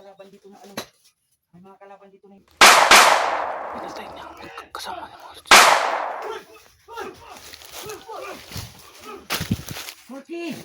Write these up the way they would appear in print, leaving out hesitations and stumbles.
kalaban dito na ano. May mga kalaban dito na. Pinatay niya ang kasama niya mga lods. Forky!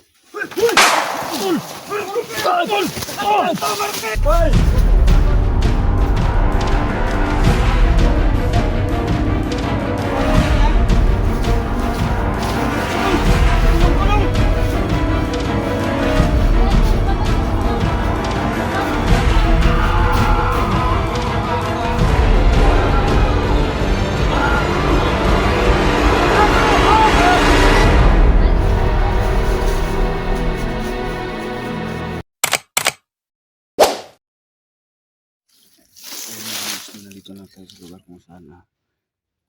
Nandito na tayo sa lugar kung saan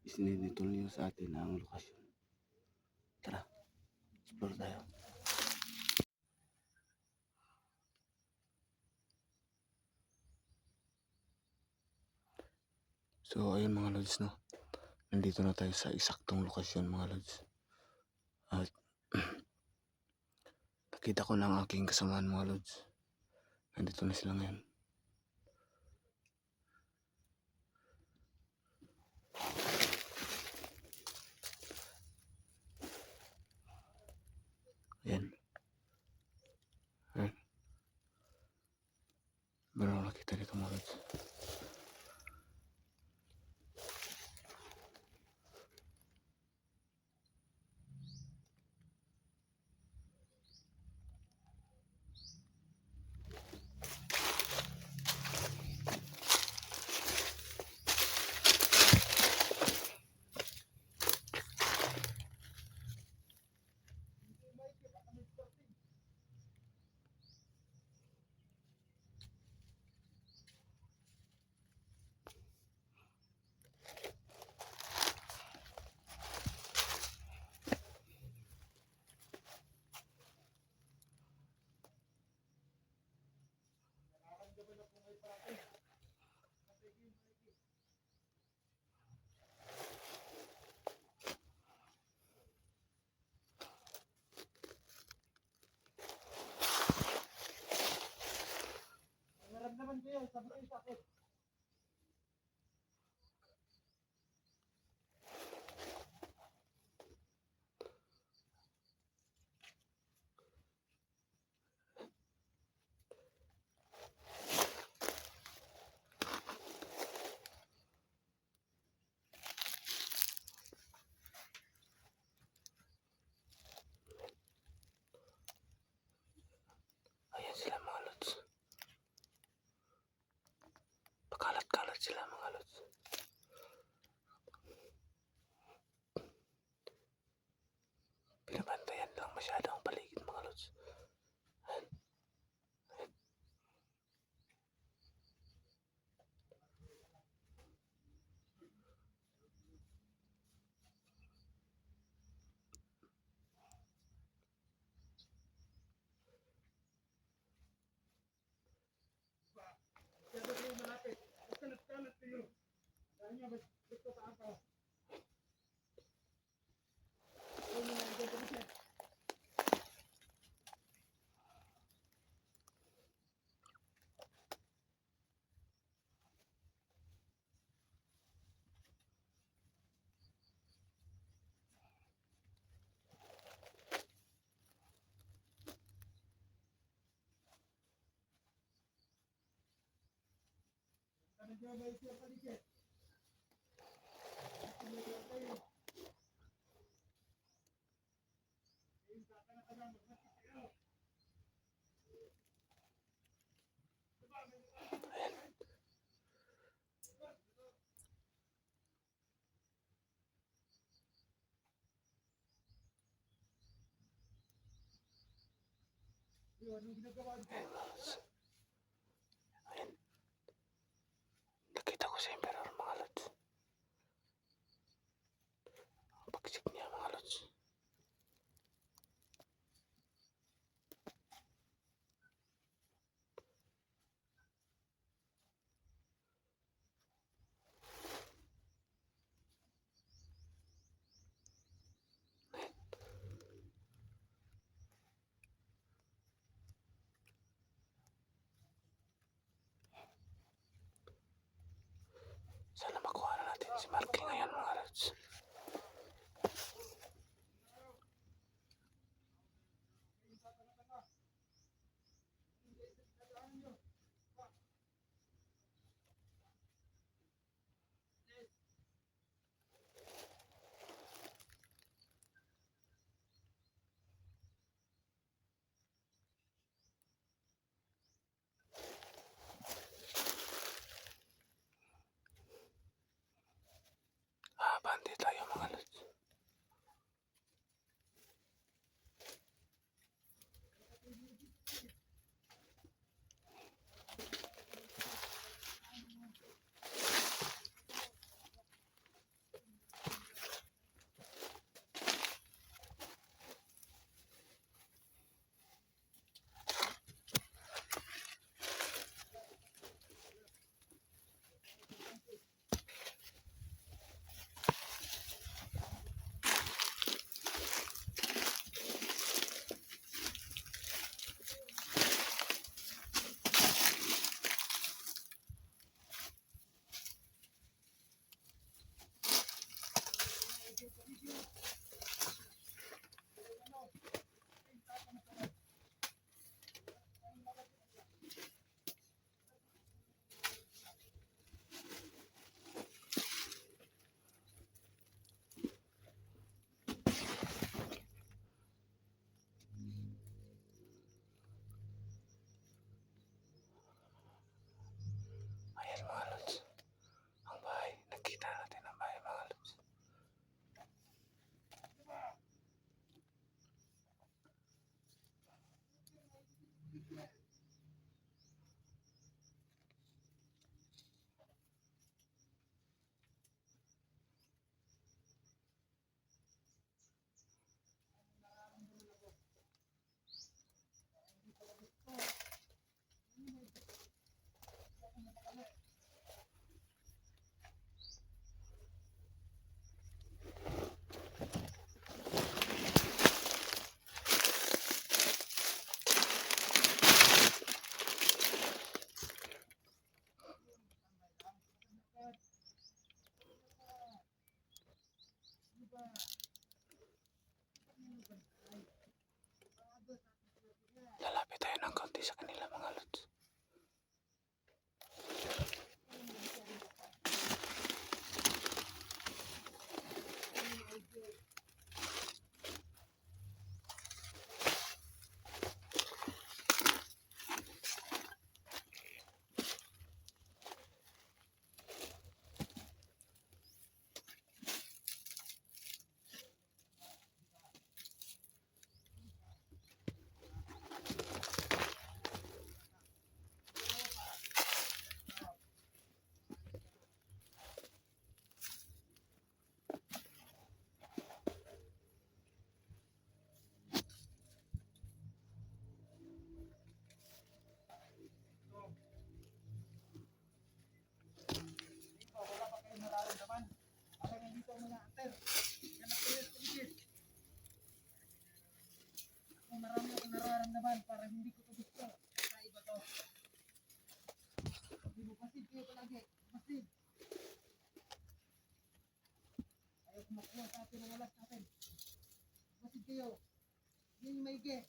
isininitol niyo sa atin ang lokasyon. Tara, explore tayo. So ayun mga lods, no, nandito na tayo sa eksaktong lokasyon mga lods. At nakita ko na ang aking kasamaan mga lods. Nandito na sila ngayon. Ayan. Ayan. Meron nakita dito mga lods. Naramdaman ko yun, sabi ko yung sakit. Ayan sila mga lods. Pakalat-kalat sila mga lods. Pinabantayan lang masyado ang paligid mga lods. Sabi ko yung malapit. Kalat-kalat kayo. Dahil nga, gusto ka ako. Ayun yung nandito na siya. Nagkamay siya paligid. Tumigil kayo. Ayun, kakana-kana, magmasik kayo. Yun, anong ginagawa niyo? Ayan. Nakita ko si Emperor mga lods. Ang pagsik niya mga lods. Marky ngayon mga lods. Bandi tayo mga lods. Ayan mga lods. Ang bahay. Nakita natin ang bahay mga lods. Lalapit tayo ng konti sa kanila mga lods. Wala pa kayong nararamdaman. Parang nandito ang mga anter. Yan ang kayo sa paligid. Kung marami akong nararamdaman, parang hindi ko ito gusto. Kakaiba to. Masid kayo palagi. Masid. Ayaw kumakuha sa atin ang alas natin. Masid kayo. Yan yung maigi.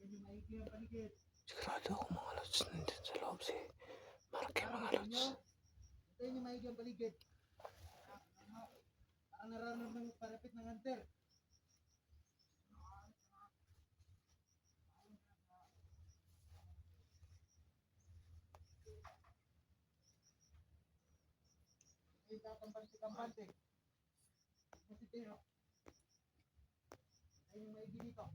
Yan yung maigi ang paligid. Sigurado ako mga lods nandyan sa loob si Marky mga lods. Hintayin yung maigi ang paligid. Parang nararamdaman ng parapit ng anter. Kampante. Kasi tayo. Ayun yung maigi dito.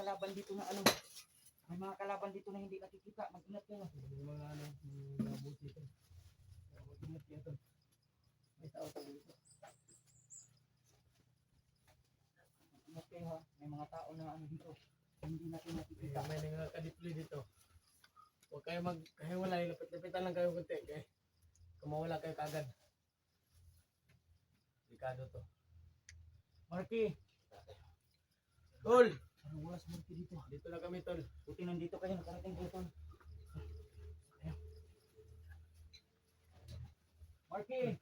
kalaban dito na ano. May mga kalaban dito na hindi nakikita. Mag-ingat kayo. May mga ano, mga buti ito. Mag-ingat kayo ito. May tao pa dito. Mag-ingat kayo ha. May mga tao na ano dito. Hindi natin nakikita. May mga kadipli dito. Huwag kayo magkahiwalay. Lapit-lapitan lang kayo kunti. Okay? Kung mawala kayo kagad. Delikado to. Marky! Tol! Parang wala si Marky dito. Dito na kami, Tol. Buti nandito kayo. Nakarating kayo tol. Ayan. Marky!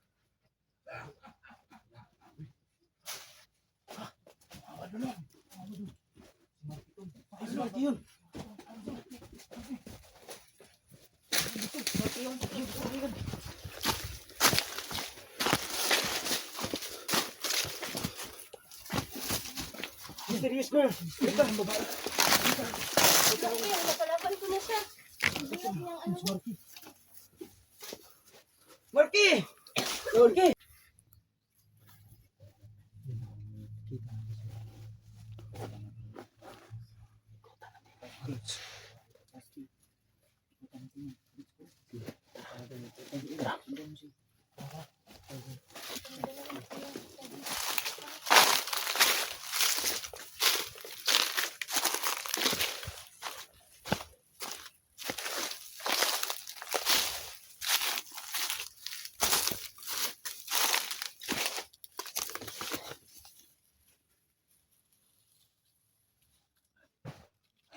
Awa doon lang. Awa doon. Si Marky tol. Ay, si Marky yun. Marky yun. Marky yun. Serious girl. Ito ang babae. Bakit yan? Napalaban ko na siya. Ang bigat niyang ano. Marky. Marky! Marky!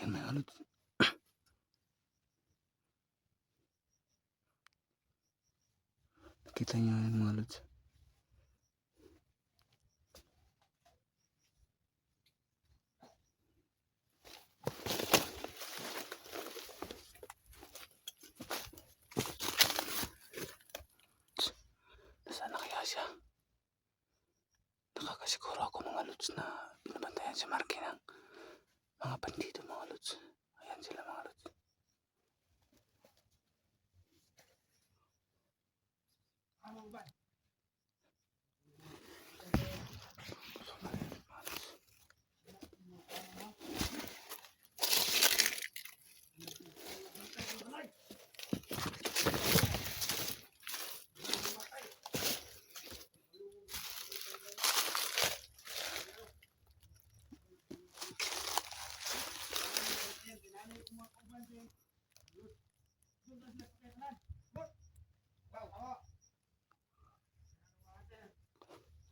Ayun, may ano. Kita niyo yung mga lods. Nasaan na kaya siya? Nakakasiguro ako mga lods na binabantayan si Marky ng mga bandido mga lods. Ayan sila mga lods.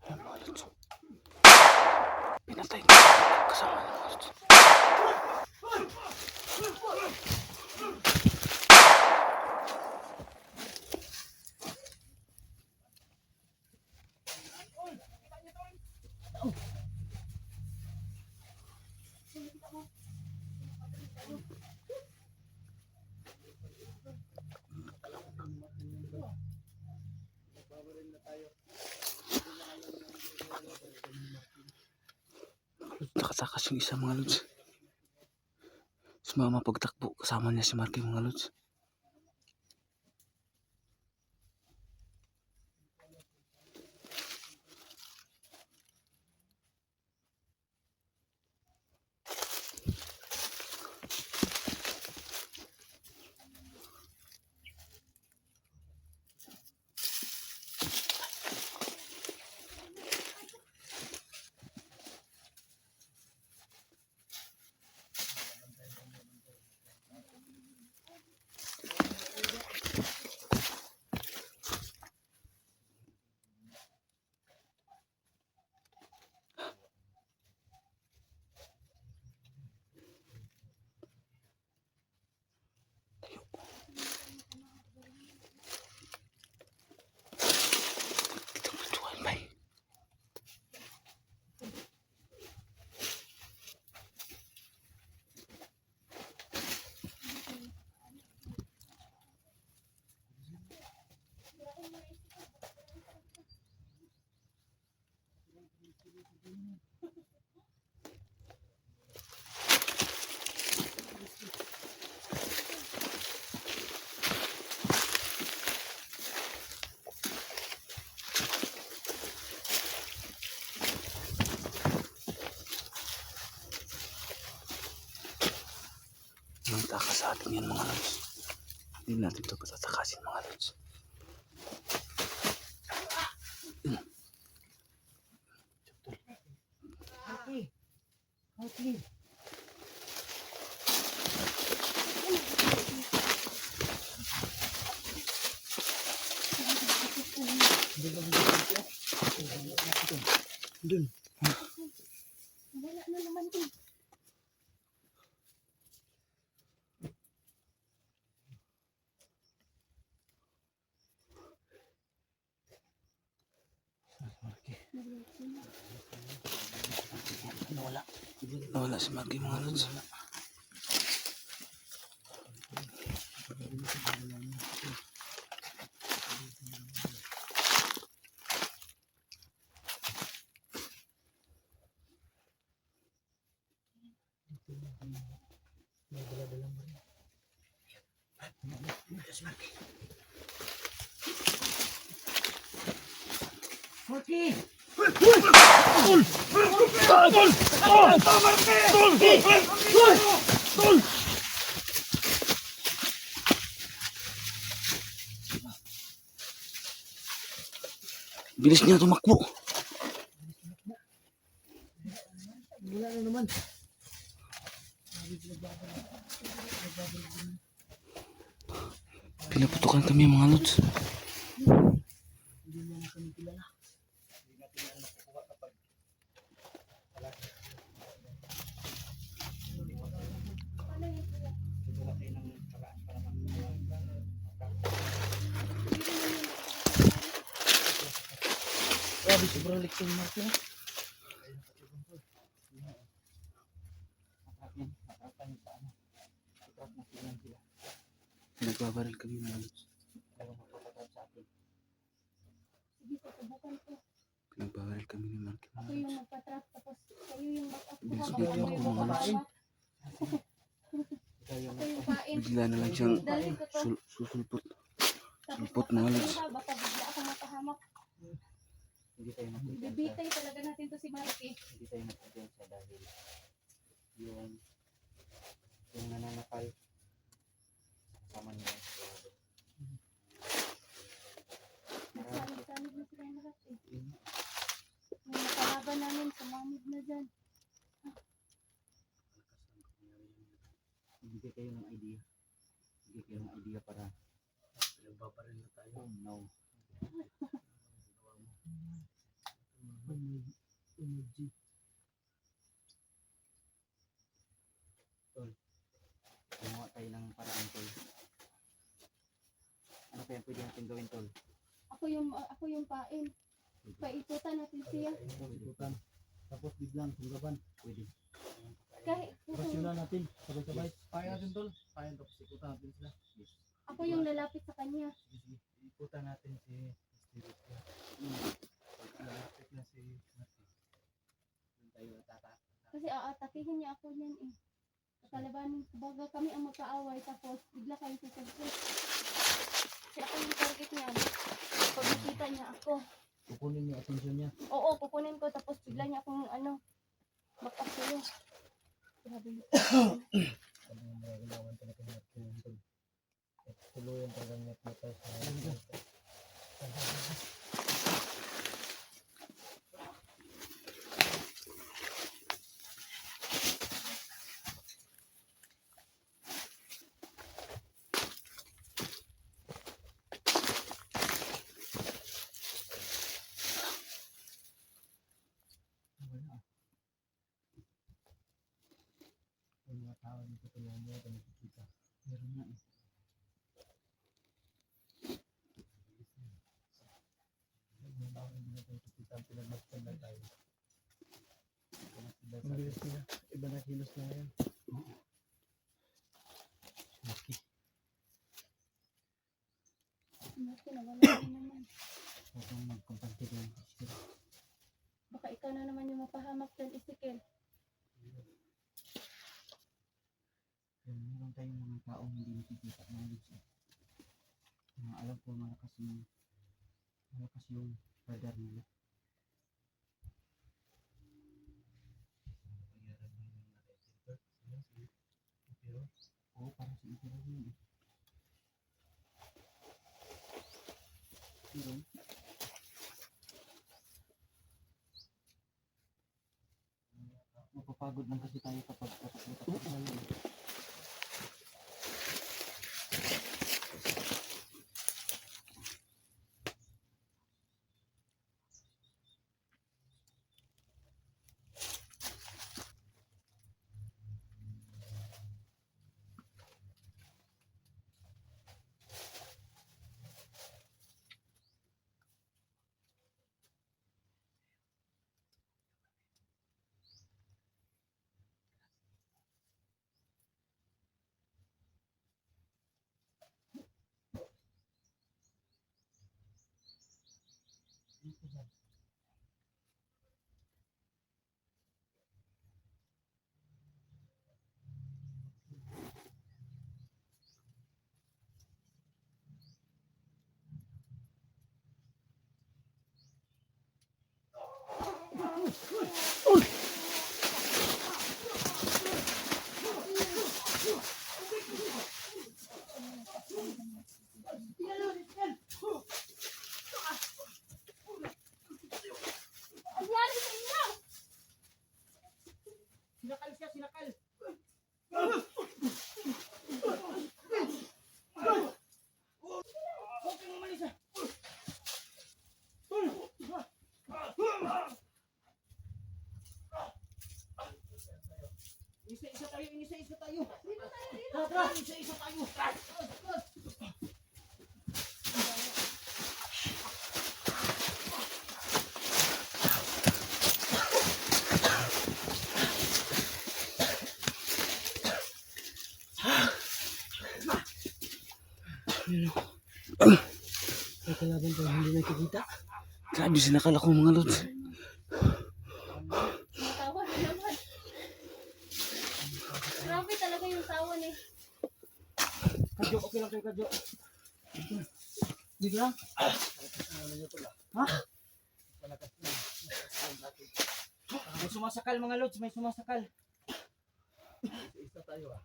Ayan mga lods. Pinatay niya kasama niya mga lods. Nakatakas yung isa mga lods. Sumama pagtakbo kasama niya si Marky mga lods. sa atin yan mga lods. Hindi natin ito patatakasin mga lods. Okay. Okay. Dun. Wala na naman din. Nawala si Marky mga lods. Okay. Bilis niya tumakbo. Wala na naman. Pinaputukan kami mga lods. Grabe, sobrang liksyon Mark na. Matrapan sa ano. Matrap na silang sila. Pinagbabaril kami mga lods. Pero magpapatrap sa atin. Sige, susubukan ko. Pinagbabaril kami ni Marky mga Ako lods. yung magpatrap, tapos kayo yung back-up ko. Bilis Baka bigla ako ako yung mga magpapain. Ikaw yung Ako yung pain. Bigla na lang siyang Dalhin ko to. susulpot. Tapos Sulpot na baka halos. iha, baka bigla ako mapahamak. hindi tayo magkumpiyansa. Bibitay talaga natin to si Marky. Hindi tayo magkumpiyansa dahil yung nananakal kasama niya yung sigurado. Nagsalig-salig na sila lahat eh. Yung nakalaban namin, sumamid na dyan. Bigay kayo ng idea. Bigay kayo ng idea para Pinagbabaril na tayo. oh no. Energy. Gumawa tayo ng paraan tol. Ano kaya pwede natin gawin tol? Ako yung pain. Paikutan natin siya. Ikutan. Tapos biglang sunggaban. Pwede. Kahit Rasyonan natin. Sabay-sabay. Payan natin tol. Payan tapos ikutan natin sila. ako yung lalapit sa kanya. Sige, sige. Ikutan natin si Spirit. Pag nalapit na si Marky. Doon tayo natata. Kasi aatakihin niya ako niyan eh. Kakalabanin, baga kami ang magkaaway tapos bigla kayo sasagpit. Kasi ako yung target niya. Pag nakita niya ako, Kukunin niyo atensyon niya. oo, kukunin ko tapos bigla niya akong back up sa'yo. Grabe. Sabi mo mga galawan talaga ng Marky yun tol. At tuluyan talaga ng Marky sa yung mga tao dito tulungan mo ito nakikita. Meron nga eh. Yung tao hindi natin nakikita ang pinagmasdan lang tayo. Ang bilis nila. Iba na kilos na ngayon. Lucky. Marky, nawala na naman. Huwag kang magkumpante doon. Baka ikaw na naman yung mapahamak dyan, Ezekiel. Meron tayong mga taong hindi nakikita mga lods eh. Alam ko malakas yung radar nila. Oo, Parang si Ito lang yun. Pero, mapapagod lang kasi tayo kapag tayo. Anyari sa inyo? Sinakal siya, sinakal! Huwag kang umalis ah! Isa-isa tayo, isa-isa tayo! Tara, isa-isa tayo! May kalaban tayo hindi nakikita. Grabe sinakal ako mga lods. Matawa na naman. Grabe talaga yung tawa ni. Kadyo, okay lang kayo, Kadyo. Bigla? Ha? May sumasakal mga lods, may sumasakal. Isa tayo ah.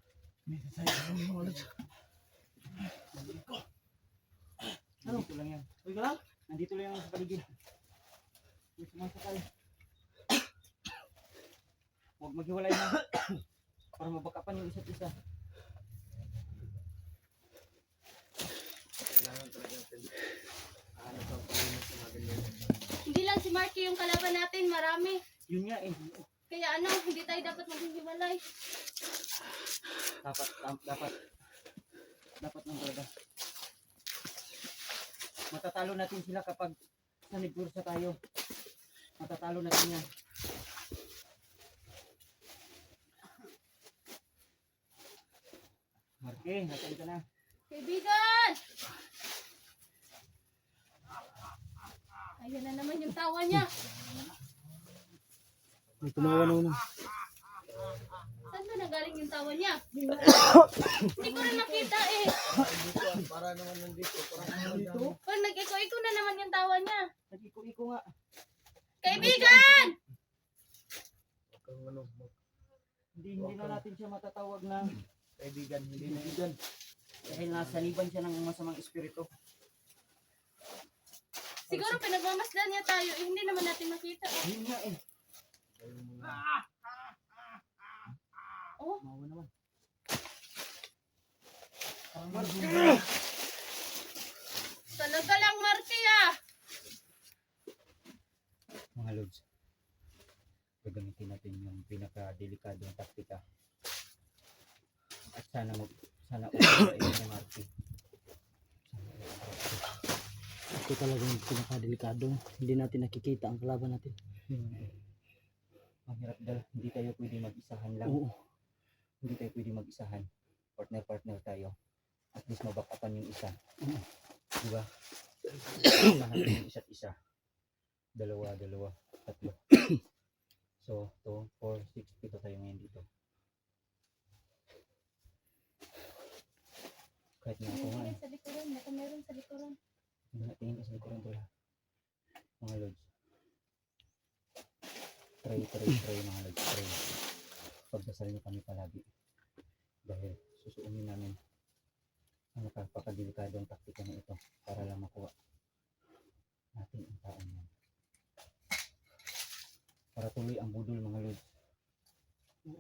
May sasaya mga lods. Ano? Nandito lang yan. Uy, ka lang? Nandito lang yan sa paligid. May sumasakal. Huwag maghiwalay na. Para mabakapan yung isa't isa. Kailangan talaga natin. Ano pa palimas sa mga ganyan. Hindi lang si Marky yung kalaban natin, marami. Yun nga eh. Kaya ano, hindi tayo dapat maghihiwalay. Dapat lang talaga. Matatalo natin sila kapag sa negursa tayo. Matatalo natin yan. Marke, nasaan ka na? Kaibigan! Ayan na naman yung tawa niya. May tumawa na una. Saan ba nagaling yung tawa niya? Hindi ko rin nakita eh. Dito ah, para naman nandito. Para naman Dito? Pag nag-iko-iko na naman yung tawa niya. Nag-iko-iko nga. Kaibigan! Huwag kang ano, Hindi na natin siya matatawag na kaibigan. Hindi na kaibigan. Dahil nasaniban siya ng masamang espiritu. Siguro pinagmamasdan niya tayo. Eh, hindi naman natin makita. Yun nga eh. Oh, Mawa naman. talaga lang Marky ah. Mga lods, gagamitin natin yung pinaka-delikadong taktika. At sana ulit yung Marky. Ito talagang pinakadelikado. Hindi natin nakikita ang kalaban natin. Ang hirap dahil hindi tayo pwede mag-isahan lang. Oo. Hindi tayo pwede mag-isahan. Partner tayo. At least mabakapan yung isa. Diba? Isahan natin yung isa't isa. Dalawa, tatlo. So, 2, 4, 6, 7 tayo ngayon dito. Kahit na ako nga eh. Sa likuran, baka meron sa likuran. Tingin ka sa likuran to lah. Mga lods. Pray mga lods. Pray. Pagdasal niyo kami palagi. Dahil susuumin namin ang napakadelikadong taktika na ito para lang makuha natin ang taon yan. Para tuloy ang budol mga lord.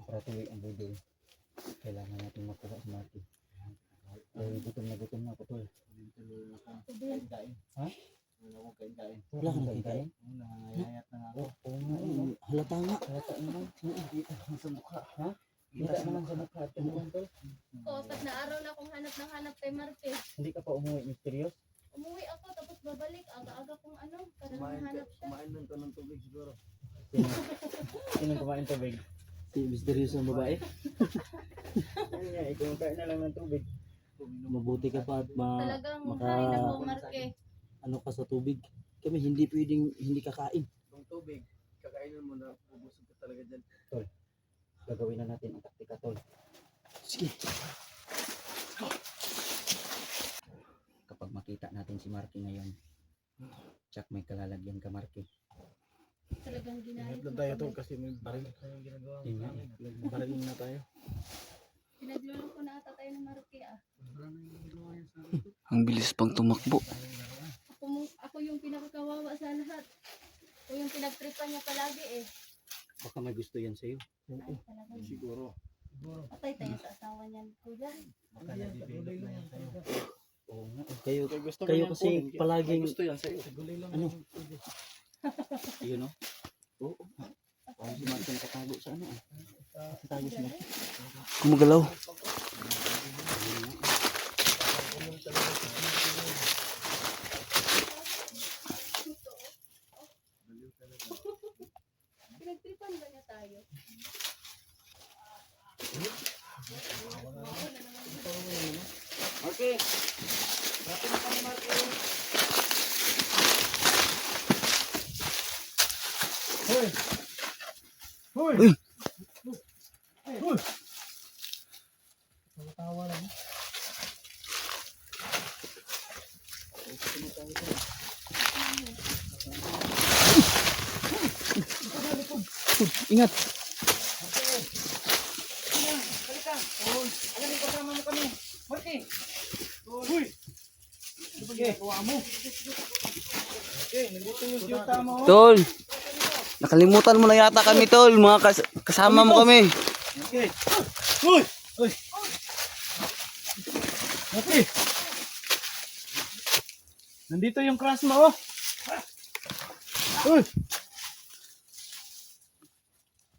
Para tuloy ang budol. Kailangan natin makuha si Marky. Dahil gutom na ako tol. Kain-kain. Ha? Wala akong kain-kain. Wala ka na kain? Nangangayayat na nga ako. Oo nga eh. Halata nga. Halata naman. Kita naman sa mukha. Ha? Kita naman sa mukha at tumuhan tol. Oo, 4 na araw na akong hanap ng hanap kay Marquez. Hindi ka pa umuwi, mysterious? Umuwi ako tapos babalik. Aga-aga kong para mahanap siya. Kumain lang to ng tubig siguro. Sinong kumain tubig? Si mysterious ang babae? Ano nga, ikaw kain na lang ng tubig. Mabuti ka pa at Talagang maka- hain ako, Marquez. ano ka sa tubig. Kami hindi pwedeng hindi kakain. Itong tubig, kakainin mo na, bubusog ka talaga dyan. Gagawin na natin ang taktika tol. Sige. Kapag makita natin si Marky ngayon, tsak may kalalagyan ka Marky. Talagang ginayos Ingat lang mo tayo kami. tol kasi may baril tayong ginagawa. Yun nga eh. Baril na tayo. Pinagluloko na ata tayo ng Marquez Ang bilis pang tumakbo. Ako yung pinakakawawa sa lahat. Ako yung pinagtripan niya palagi eh. Baka may gusto yan sa'yo. Ay, talagang Siguro. patay tayo sa asawa niyan, kuya. Baka nabibigay na yan sa'yo. Oo nga. Kayo, Gusto kayo kasi palaging, gusto yan sa'yo. Gulay lang. Ano? yung tubig. yun no? Oo. Parang si Marky nakatago sa ano eh. Nakatago si Marky. Gumagalaw. Pinagtripan ba niya tayo? Okay. Rapin na kami, Marky. Hoy! Hoy! Uy! Hoy! Tawa lang. Ingat. Halika! Alam mo, kasama mo kami. Marky! Hoy! Okay, kuha mo. Okay, nandito yung tiyota mo. Tol. Nakalimutan mo na yata kami tol. Mga kasama mo kami. Okay. Hoy! Hoy! Okay. Nandito yung crush mo, oh. Hoy!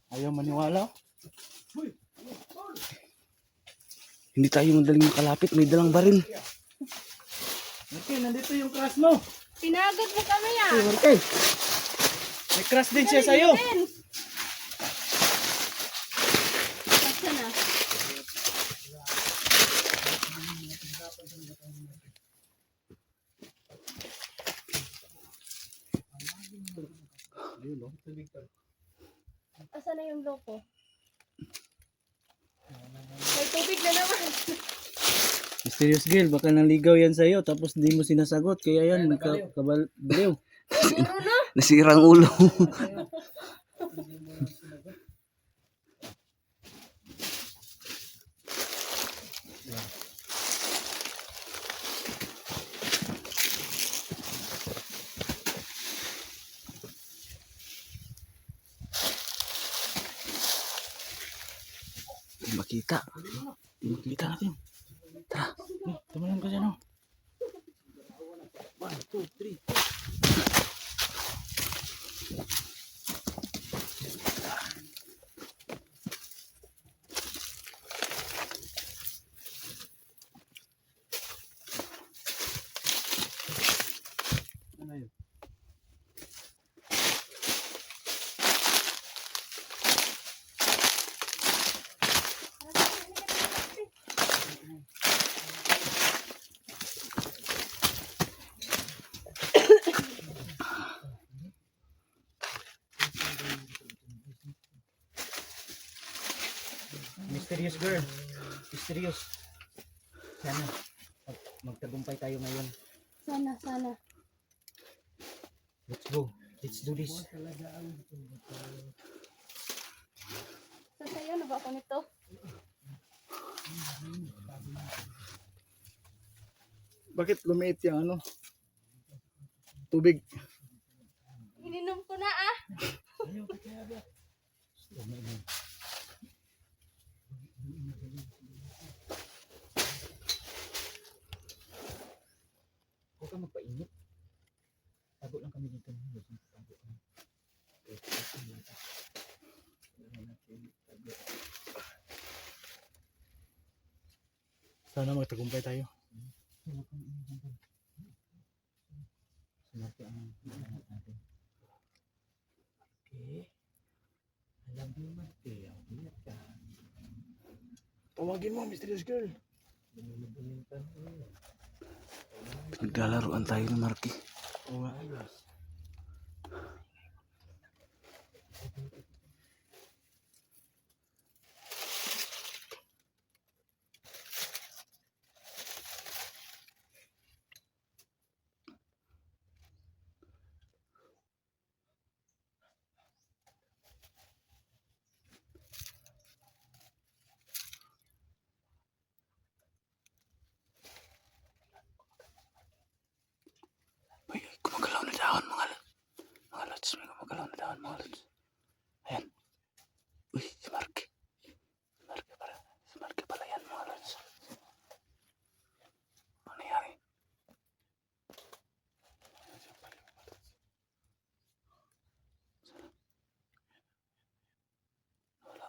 Ayaw maniwala. Hindi tayo madaling makalapit. May dalang baril. Okay, nandito yung crush mo. Tinagot mo kami ah! Okay. May crush din siya sa'yo. Basta na. Asa na yung loko? May tubig na naman. Mysterious girl, baka naligaw yan sa'yo tapos di mo sinasagot. Kaya yan, kabaliw. Siguro na. Nasirang ulo. Di makita. Di makita natin. Tara. Tumalan ka dyan, oh. 1, 2, 3. Ano yun? Mysterious girl. Mysterious. Sana magtagumpay tayo ngayon. Sana, sana. Let's go. Let's do this. Sasayaw na ba ako nito? Bakit lumiit yung ano? Tubig. Ininom ko na ah. Huwag kang magpainit. Tago lang kami dito. Tago kami. Sana magtagumpay tayo. Sunod ang hinahanap natin. Okay. Alam mo, Marte. Ang bilat ka. Tawagin mo, mysterious girl. Naglalaroan tayo ni Marky. Oo nga. Uy, gumagalaw na dahon mga lods. May gumagalaw na dahon mga lods. Ayan. Uy, si Marky. Si Marky pala yan mga lods. Ano nangyari? Wala.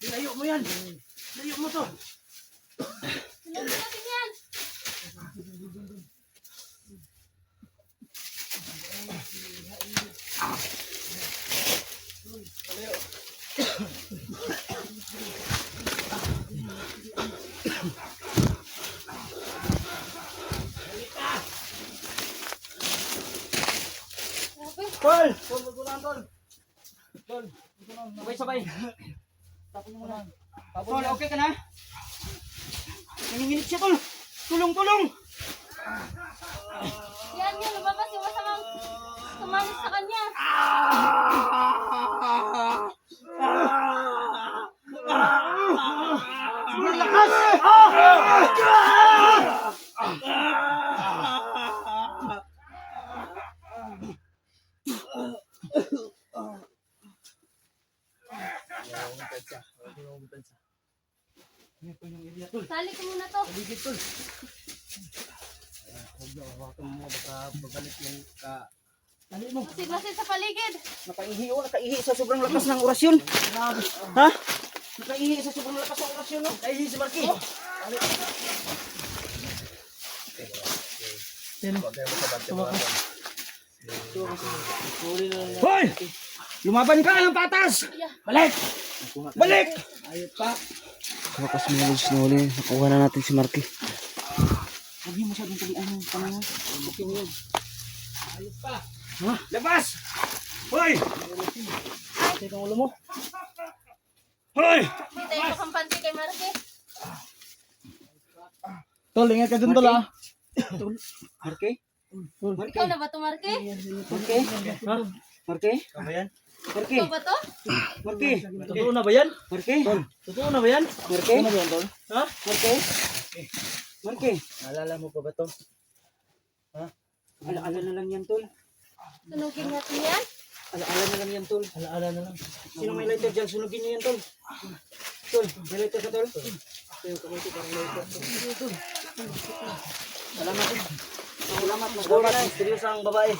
Layo mo yan. Layo mo to. Ininom natin yan. Tol! Tol, magulang tol. Tol, Sabay-sabay. Tapos mo na. Tol, okay ka na? Nanginginig siya, tol. Tulong, tulong! Yan yun, lumabas yung masamang tumalis sa kanya. Ang lakas! Sali ko muna to. Paligid, tol. Huwag na, hawakan mo. Baka babalik yung ka... Dali mo. Masid-masid sa paligid. Nakaihi o, nakaihi sa sobrang lakas ng orasyon. Ha? Nakaihi sa sobrang lakas ng orasyon, no? Ay, si Marky. Hoy! Lumaban ka ng patas! Balik! Balik! Ayot pa. Wakas mga lods na huli. Nakuha na natin si Marky. Huwag niyo masyadong talian yung panahon. Okay mo yun. Ayot pa. Ha? Labas! Hoy! Ay, Sakit ang ulo mo. Hoy! Hindi tayo kampante kay Marky. Tol, ingat ka dun tol ah. Marke? Ikaw na ba to, Marky? Marke? Ha? Marke? Ano yan? Marke? Ikaw ba to? Marke? Totoo na ba yan? Marke? Totoo na ba yan? Marke? Ano ba yan tol? Ha? Marke? Marke? Naalala mo pa ba to? Alaala na lang yan, tol. Sunugin natin yan. Alaala na lang yan, tol. Alaala na lang. Sino may lighter dyan? Sunugin niyo yan, tol. Tol, may lighter ka, tol. Salamat. Salamat. Salamat. Seryoso ang babae.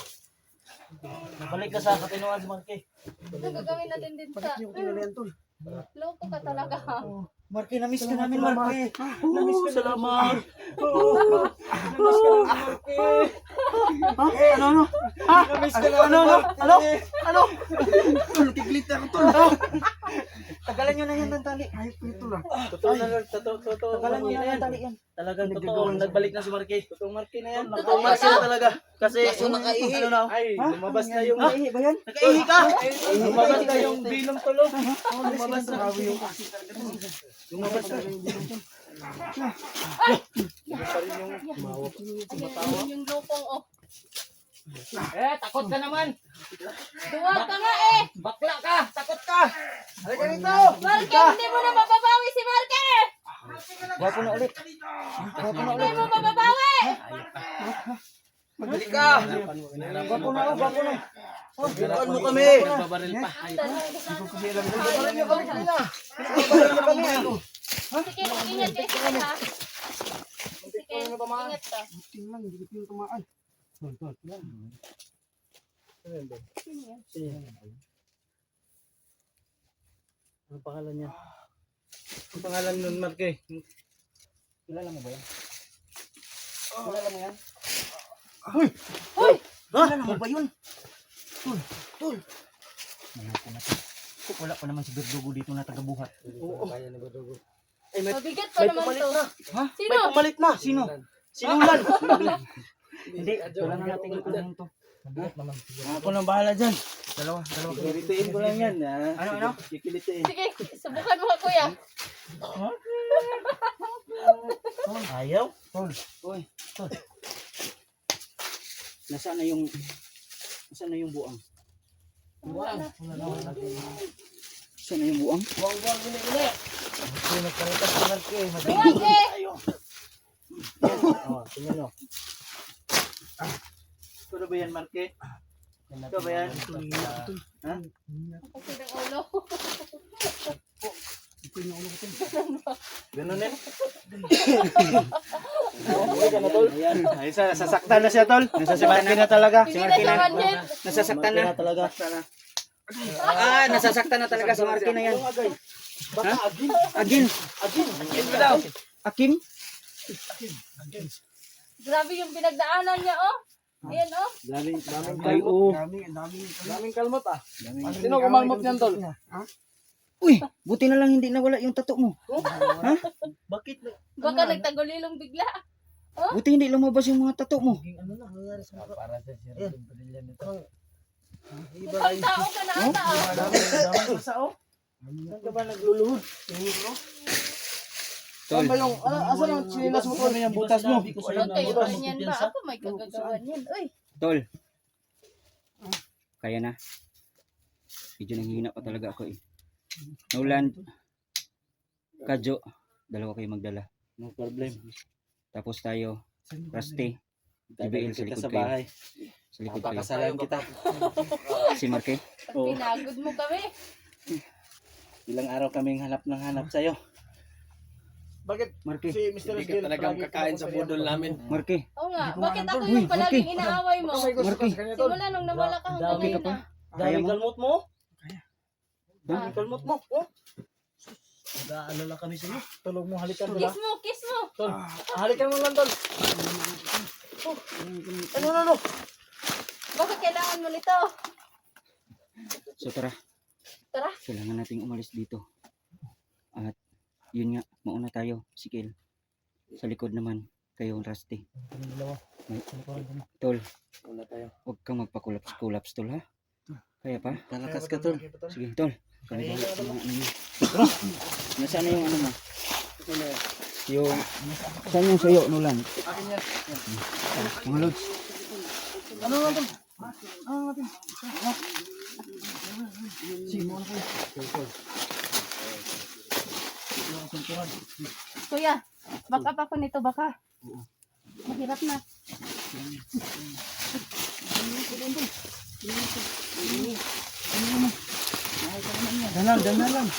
Nabalik ka sa katinuan si Marky. Ito gagawin natin din sa... Loko ka talaga. Marke, na-miss ka namin, Marke. Namiss ka salamat. Na-miss ka namin, Marke. Ano? Ha? Na-miss ka namin, Marke. Ano? Tiglit ako, tol. Tagalan nyo na yan ng tali. Ay, ito lang. Totoo na lang. Totoo. Tagalan nyo na yan, tali yan. Talagang totoo. Nagbalik na si Marky. Totoong Marky na yan. Totoo Totoong Marky na ba? talaga. Kasi Kaso nakaihi. ano na? Ay, lumabas na yung... Nakaihi ba yan? Nakaihi ka? Lumabas na yung bilong tulo. Lumabas na. Lumabas na. Ayun yung lupong, oh. Takot ka naman. Duwag ka nga eh. Bakla ka. Takot ka. Halika dito. Marky, hindi mo na mababawi si Marky. Gwapo na ulit. Hindi mo mababawi. Halika. Gwapo na, gwapo na. Biruan mo kami. Babaril pa. Babaril niyo kami kanina. Babaril niyo kami. Sige, ingat kayo sa kanya, ha? Sige, ingat ka. Tingnan, hindi ko tumaan. Ano pangalan niya? Ang pangalan nun, Marky. Kilala mo ba yan? Kilala mo yan? Hoy! Kilala mo ba yun? Tol! Wala pa naman si Berdugo dito na tagabuhat. Oo. Ay, Mabigat pa naman to. Ha? Sino? may pumalit na. Sino? Sinulan. Hindi, wala na natin ikunin to. Ako nang bahala dyan. Dalawa. Kikilitiin ko lang yan. Ano? Kikilitiin. Sige, subukan mo, kuya. Ayaw? Oy, tol. Nasaan na yung buang? Wala na. Nasaan na yung buang? Buwang-buwang uli-uli. Hindi nagkalitas si Marky. Duwag eh. Tingnan nyo. Ito na ba yan, Marky? Ito ba yan? Ha? Ang ng ulo. Ganun eh. Okay ka na, Tol? Ay, nasasaktan na siya, Tol. Si Marky na talaga. Hindi na siya manyan. Nasasaktan na. talaga. Nasasaktan na talaga si Marky na yan. Baka agin. Agin. Agin mo daw. Akim? Grabe yung pinagdaanan niya, oh. Ayan, oh. Daming Ay, oo. Daming kalmot ah. Sino kumalmot niyan, Tol? Uy, buti na lang hindi nawala yung tato mo. Bakit? Baka nagtagulilong bigla. Buti hindi lumabas yung mga tato mo. Para sa sir, brilliant ito. Mukhang tao ka na ata, oh. Daming sao? Saan ka ba nagluluhod? Saan ba yung, asan ang chinilas mo, Tol? Yung butas mo. Huwag kayo ganyan ba? Ako may kagagawan yan. Uy, Tol. Kaya na. Medyo nanghihina pa talaga ako eh. Nolan, Kadjo, dalawa kayo magdala. No problem. Tapos tayo, Rusty, JBL sa likod sa kayo. bahay. Sa likod kayo. Papakasalan kita. Si Marky. pag pinagod mo kami. Ilang araw kaming hanap ng hanap sa'yo. Bakit Marky. si Mr. Hindi ka talagang kakain sa budol namin. Marky. Oo nga, bakit ako Uy, yung palaging Marky. inaaway mo? Marky. Simula nung nawala ka hanggang Dami ka ngayon pa. na. Kaya Dami mo? kalmot mo? Ah. Dami kalmot mo? Oh. Nag-aalala kami sa'yo. Tulog mo, halikan mo lang. Kiss mo. Tol, halikan mo lang, Tol. Ano? Baka kailangan mo nito. So tara, Tara. kailangan nating umalis dito. At yun nga, mauna tayo, si Kel. Sa likod naman, kayo, Rusty. Tol, Una tayo. huwag kang magpa-collapse, Tol ha. Kaya pa? Palakas ka, tol. Sige, tol. Kaya Kaya ka, tol. Tara! Nasaan na yung ano mo? Yung... Saan yung sayo, Nulan? Akin yan. Mga lods. Ano natin? Ano natin? Sige, mo na kayo. Kuya, baka pa ako nito baka. Mahirap na. Dahan lang.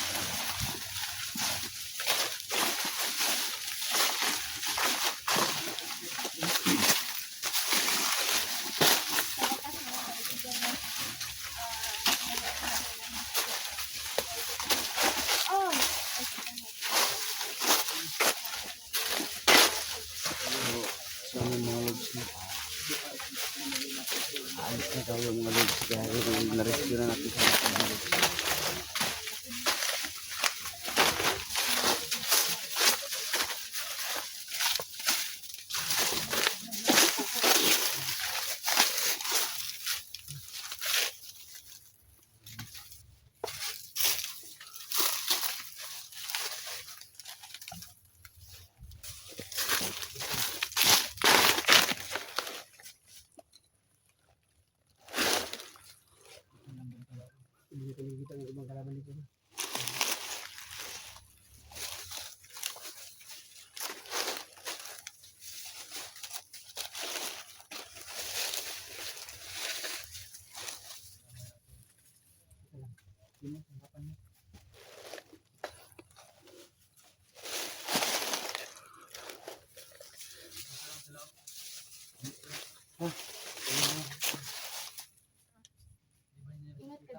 Oh, So, mga lods na. Ayos na tayo mga lods. Dahil na-rescue na natin sa mga lods. ingat ka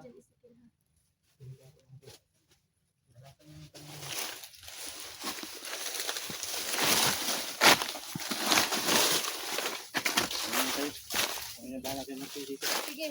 dyan, Ezekiel, ha? Sige.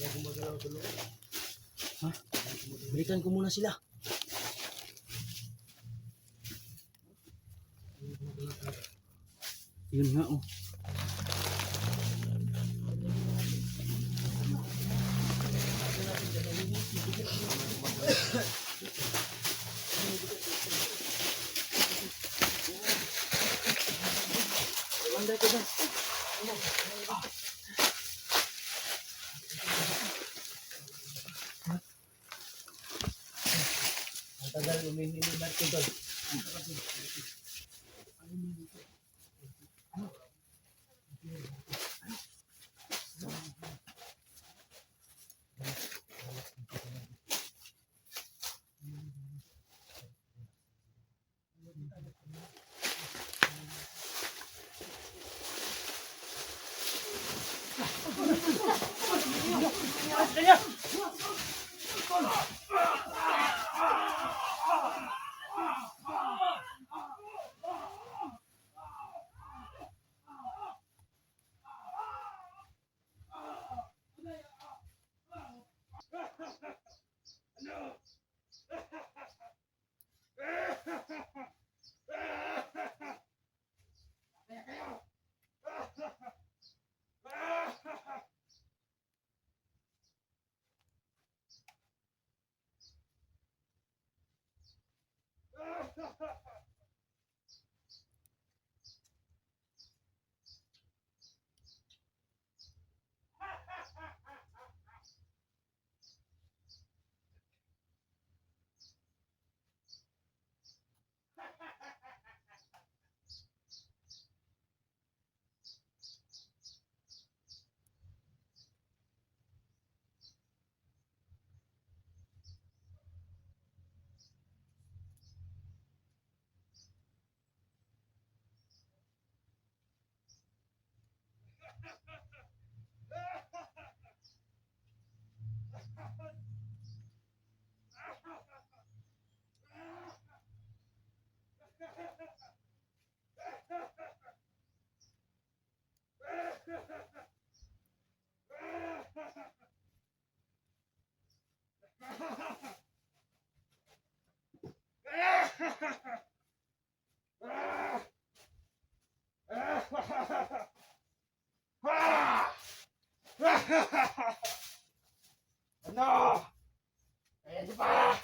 Kayo mag-away kami. Balikan ko muna sila. Yun nga oh. Tagal uminimat ko doon. Ano? Ayan di pa!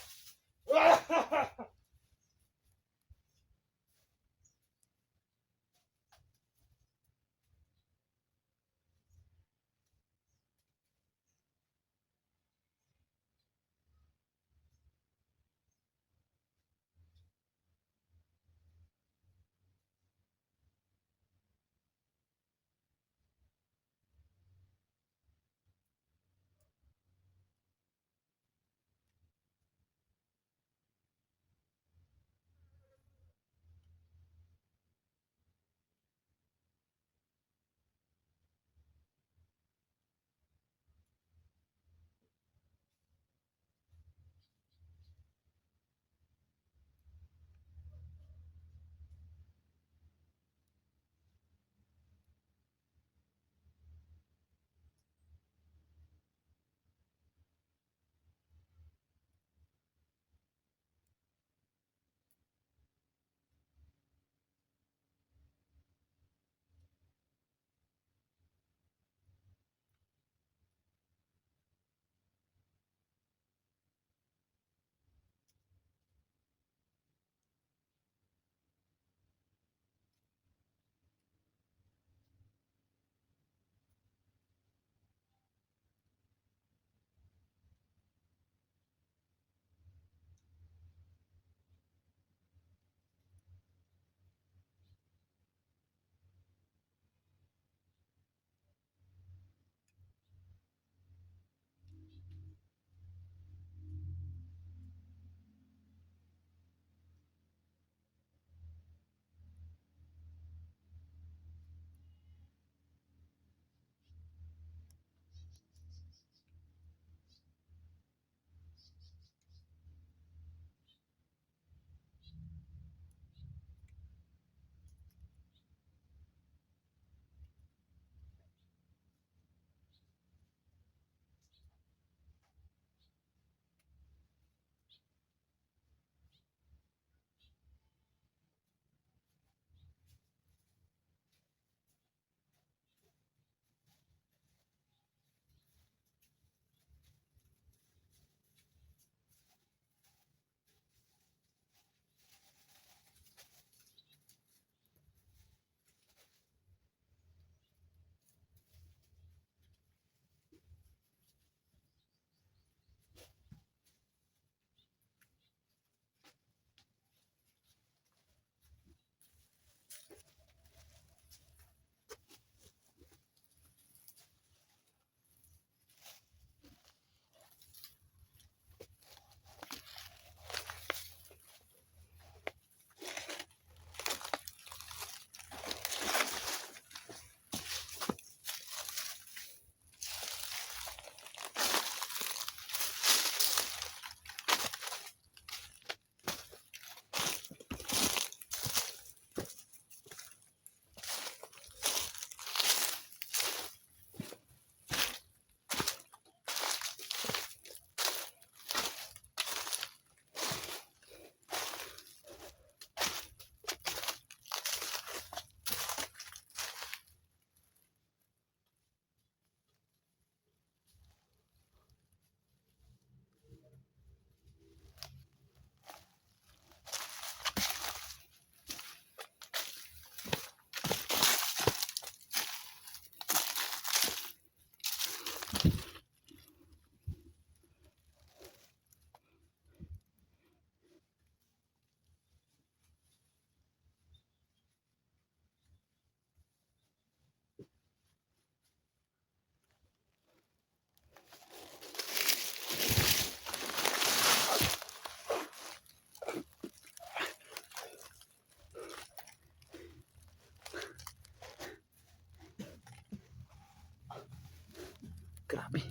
Grabe.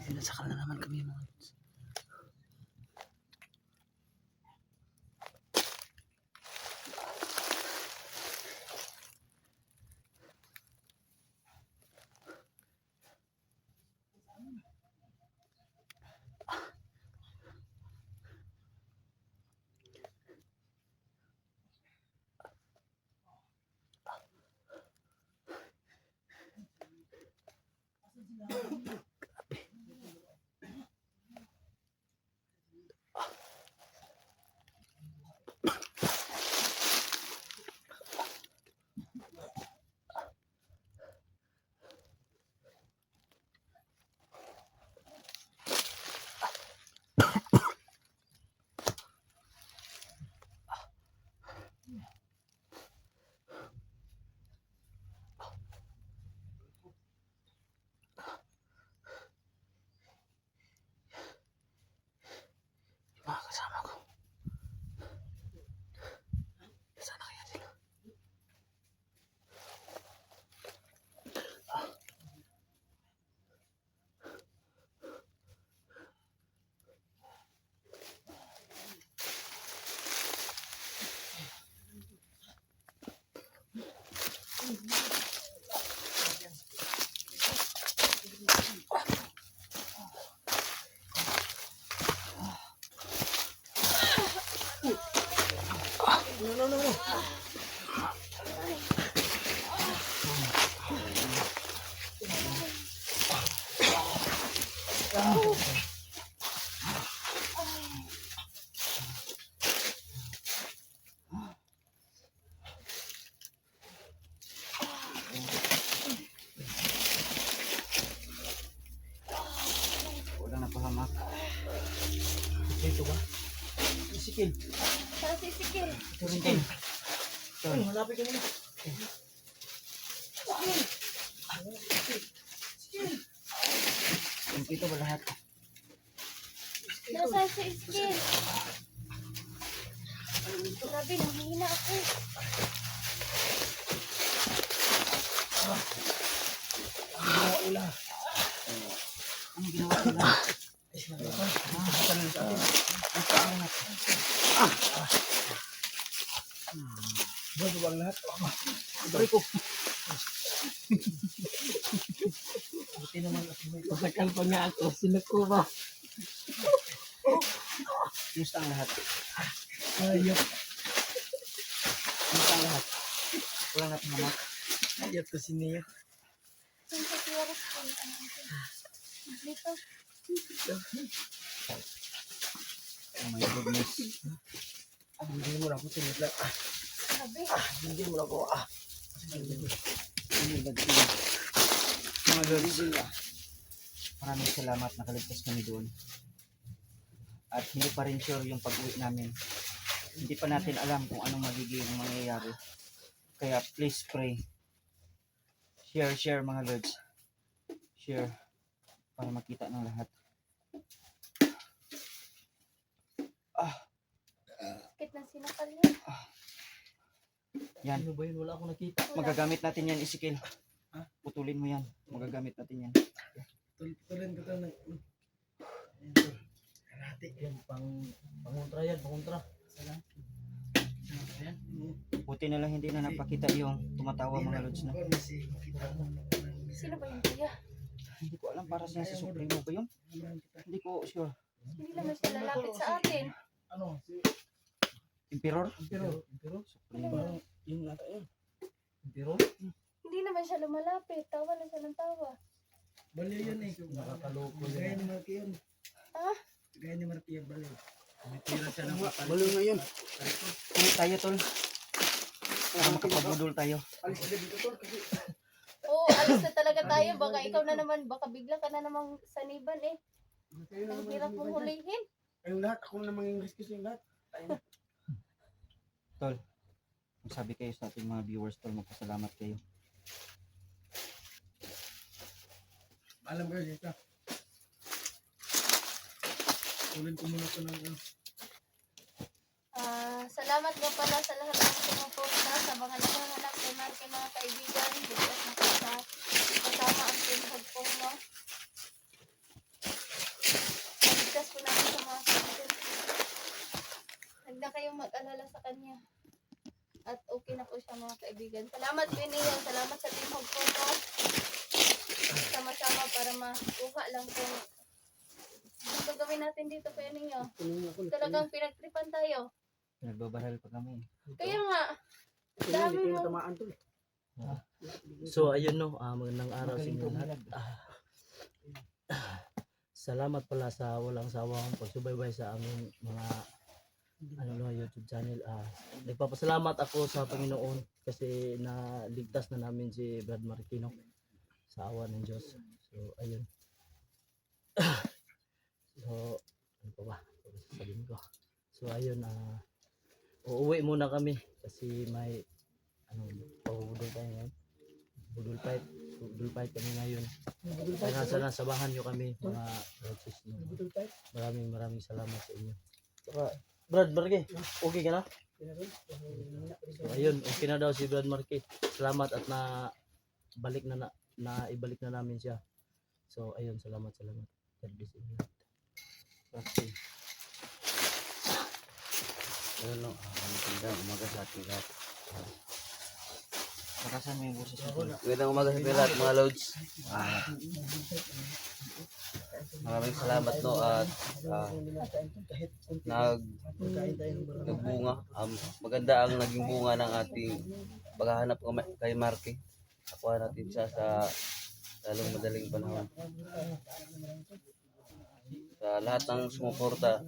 Sinasakal na naman kami mga lods. Walang napahamak. Ito ba? Isikil. Saan si Sikil? Ito rin din. Uy, malapit ka muna. Ito ba lahat? Nasaan si Sikil? Grabe, nanghihina ako. Ano ginawa nila? Bago bang lahat? Bari ko. Buti naman ako may Masakal pa nga ako. Sinuko ba? Kumusta ang lahat? Ayop. Kumusta ang lahat? Walang napahamak. Ayop to si Neo. Saan sa Tiwaras ko? Dito. Oh my goodness. Hindi mo na ako sinitla. Grabe. Hindi mo na ako. Ano ba ito? Mga lords, maraming salamat nakaligtas kami doon. At hindi pa rin sure yung pag-uwi namin. Hindi pa natin alam kung anong magiging mangyayari. Kaya please pray. Share mga lords. Share para makita ng lahat. Bakit na sinakal niya? Yan. Ano ba yun? Wala akong nakita. Magagamit natin yan, Isikil. Putulin mo yan. Magagamit natin yan. Tulan ko ito ng... Karate. Yan, pangontra yan, pangontra. Sana. Yan. Buti na lang hindi na napakita yung tumatawa mga lords na. Sino ba yung kuya? Hindi ko alam para sa Supremo ba yun? Hindi ko sure. Hindi naman siya lalapit sa atin. Ano? Si Emperor? Pero Supremo. parang yun nata yun. Pero Hindi naman siya lumalapit. Tawa lang siya ng tawa. baliw yun eh. Nakakaloko yun. Gaya ni Marky yun. Ah? Gaya ni Marky yung baliw. Tira siya ng baliw nga yun. Ulit tayo, tol. Para makapagudol tayo. Alis ka dito tol kasi Oo, alis na talaga tayo. Baka ikaw na naman. Baka bigla ka na namang saniban eh. Ang hirap mong hulihin. Ayun lahat. Ako na namang English kasi yung lahat. Tol, magsabi kayo sa ating mga viewers, tol, magpasalamat kayo. Alam ko yun ito. Ulit ko muna ito ng Salamat nga pala sa lahat ng sumuporta sa mga nakahanap kay Marky, mga kaibigan. Biglas na kayo sa kasama ang pinhag po mo. Nagkas po namin sa mga kaibigan. Huwag na kayong mag-alala sa kanya. At okay na po siya mga kaibigan. Salamat Piniyo. Salamat sa pinhag po mo. Sama-sama para makuha lang po. Ang gagawin natin dito Kuya Ninyo. Talagang pinagtripan tayo. Nagbabaral pa kami. Kaya nga, dami mo. tamaan to. So ayun no, magandang araw sa inyo lahat. Salamat pala sa walang sawang pagsubaybay sa aming mga YouTube channel. Nagpapasalamat ako sa Panginoon kasi naligtas na namin si Brad Marquino sa awa ng Diyos. So ayun. So ano pa ba? Sabihin ko. So ayun, uuwi muna kami kasi may pabudol tayo ngayon. Budol fight kami ngayon. Kaya sana sabahan nyo kami mga brothers. Maraming salamat sa inyo. Saka, Brad Marque, okay ka na? So, ayun, okay na daw si Brad Marque. Salamat at ibalik na namin siya. So ayun, salamat. God bless you. Okay. Ano, magandang umaga sa ating lahat. Nakasan mo yung boses ko. Magandang umaga sa ating lahat mga loads. Maraming salamat no at nagbunga. Maganda ang naging bunga ng ating paghahanap kay Marky. Nakuha natin siya sa lalong madaling panahon. sa lahat ng sumuporta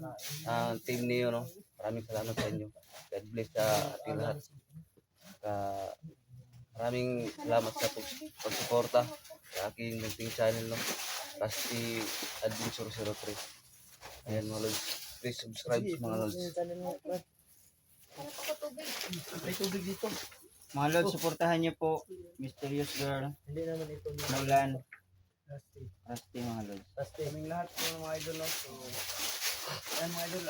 team niyo, no? Maraming salamat sa inyo. God bless sa ating lahat. Maraming salamat sa pagsuporta sa aking munting channel, no? Rusty Adventure 03. Ayan mga lods. Please subscribe mga lods. Ano pa ko tubig? May tubig dito. Mga lods, suportahan niyo po Mysterious Girl, Hindi naman ito ni Nolan, Rusty. Rusty mga lods. Rusty. Kaming lahat ng mga idol, no? So, ayan mga idol,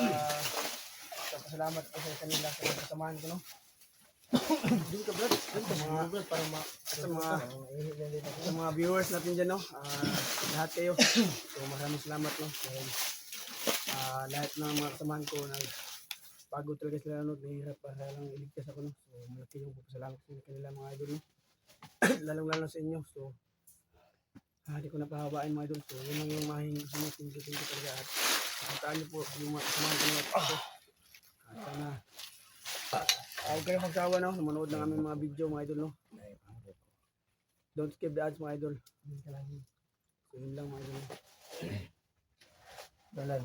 salamat po sa kanila sa kasamahan ko, no? Dito ka, Brad. Dito sa mga, sa mga viewers natin dyan, no? Lahat kayo. So, maraming salamat, no? Dahil lahat ng mga kasamahan ko na pagod talaga sila, no? Nahihirap para lang iligtas ako, no? So, malaki yung salamat sa kanila mga idol, no? Lalong-lalo sa inyo. So, hindi ko napahabain mga idol. So, yun lang yung mahingi sa inyo. Thank you talaga. At kapuntaan niyo po yung mga kasamahan ko na ito. At sana, huwag kayo magsawa, no? Manood ng aming mga video mga idol, no? Don't skip the ads mga idol. So, yun lang mga idol. Dalan.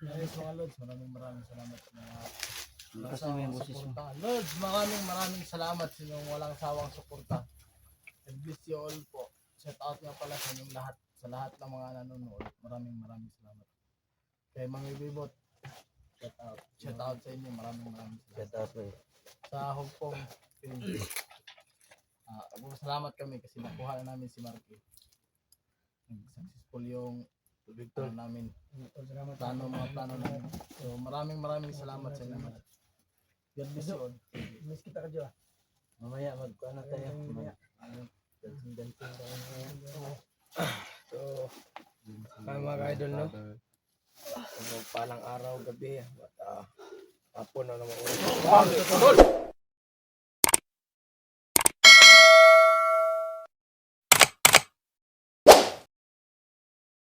Guys, mga Lods, maraming salamat sa mga Kasi mo yung boses mo. suporta. Lods, maraming salamat sa inyong walang sawang suporta. God bless you all po. Shout out nga pala sa inyong lahat, sa lahat ng mga nanonood. Maraming salamat. Kay Mami Bibot, shout out. Shout out sa inyo, maraming salamat. Shout out po. Sa Hong Kong film. Salamat kami kasi nakuha na namin si Marky. Successful yung plano namin. Mga plano namin. So maraming salamat sa inyo. God bless you all. Miss kita ka dyan. Mamaya magkuha na tayo. Dancing tayo mamaya. So, mga idol, no? So, palang araw, gabi, at hapon na naman ulit.